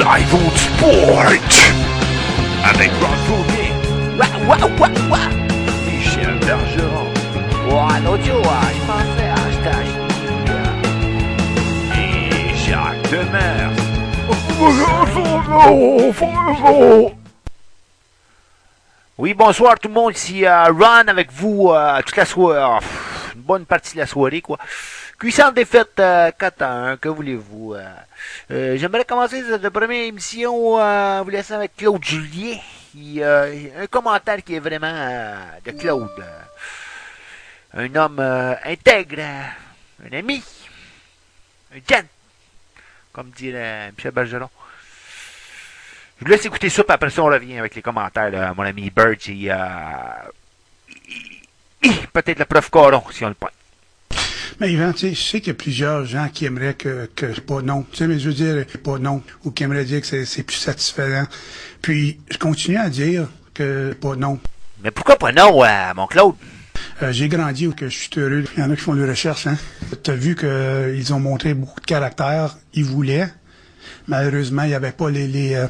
Drive-On Sport avec Ron Fournier, Michel Bergeron. L'autre jour, je pensais acheter Et Jacques Demers. Oui, bonsoir tout le monde, ici Ron avec vous toute la soirée, une bonne partie de la soirée, quoi. Cuissante défaite 4-1, que voulez-vous? J'aimerais commencer cette première émission vous laisser avec Claude Julien. Un commentaire qui est vraiment de Claude. Un homme intègre, un ami, un gent, comme dirait Michel Bergeron. Je vous laisse écouter ça, puis après ça, on revient avec les commentaires, là, mon ami Bird et peut-être le prof Coron, si on le pointe. Mais Yvan, tu sais, je sais qu'il y a plusieurs gens qui aimeraient que pas non. Tu sais, mais je veux dire, pas non. Ou qui aimeraient dire que c'est plus satisfaisant. Puis, je continue à dire que pas non. Mais pourquoi pas non, mon Claude? J'ai grandi ou que je suis heureux. Il y en a qui font des recherches, hein. T'as vu qu'ils ont montré beaucoup de caractère. Ils voulaient. Malheureusement, il n'y avait pas les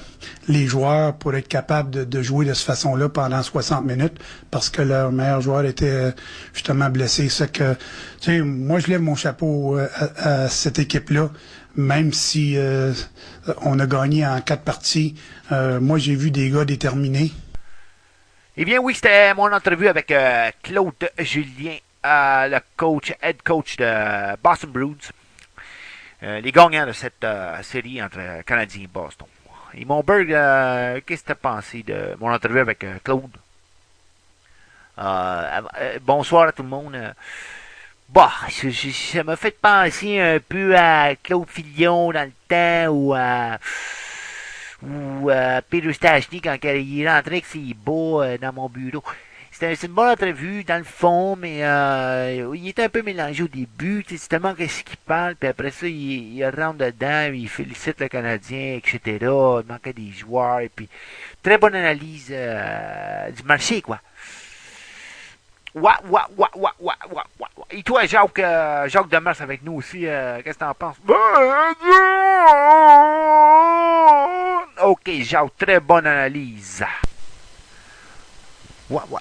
joueurs pour être capables de jouer de cette façon-là pendant 60 minutes parce que leur meilleur joueur était justement blessé. C'est que, tu sais, moi, je lève mon chapeau à cette équipe-là, même si on a gagné en 4 parties. Moi, j'ai vu des gars déterminés. Eh bien, oui, c'était mon entrevue avec Claude Julien, le head coach de Boston Bruins. Les gagnants de cette série entre Canadiens et Boston. Et mon Berg, qu'est-ce que tu as pensé de mon entrevue avec Claude? Bonsoir à tout le monde. Ça m'a fait penser un peu à Claude Filion dans le temps ou Peter Stachny quand il est rentré avec ses bas dans mon bureau. C'est une bonne entrevue, dans le fond, mais il était un peu mélangé au début. C'est tellement qu'est-ce qu'il parle, puis après ça, il rentre dedans, il félicite le Canadien, etc. Il manquait des joueurs, et puis très bonne analyse du marché, quoi. Et toi, Jacques Demers avec nous aussi, qu'est-ce que t'en penses? Ok, Jacques, très bonne analyse.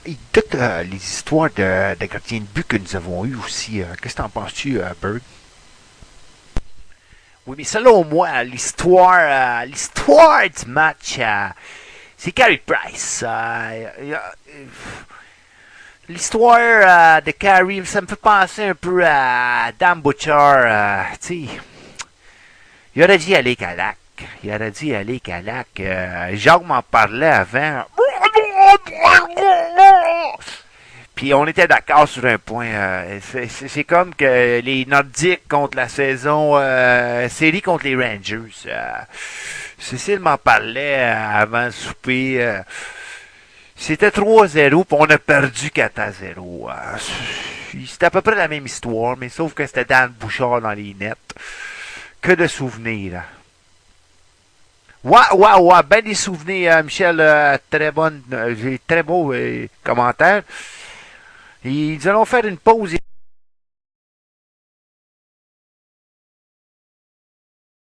Et toutes les histoires de gardiens de but que nous avons eues aussi, qu'est-ce que t'en penses-tu, Bird? Oui, mais selon moi, l'histoire du match, c'est Carey Price. L'histoire de Carey, ça me fait penser un peu à Dan Butcher. Tu sais, il aurait dû aller Calac. Jacques m'en parlait avant. Puis on était d'accord sur un point. C'est comme que les Nordiques contre la saison série contre les Rangers. Cécile m'en parlait avant le souper. C'était 3-0, puis on a perdu 4-0. C'était à peu près la même histoire, mais sauf que c'était Dan Bouchard dans les nets. Que de souvenirs. Ben des souvenirs, Michel, très beau commentaire. Et nous allons faire une pause.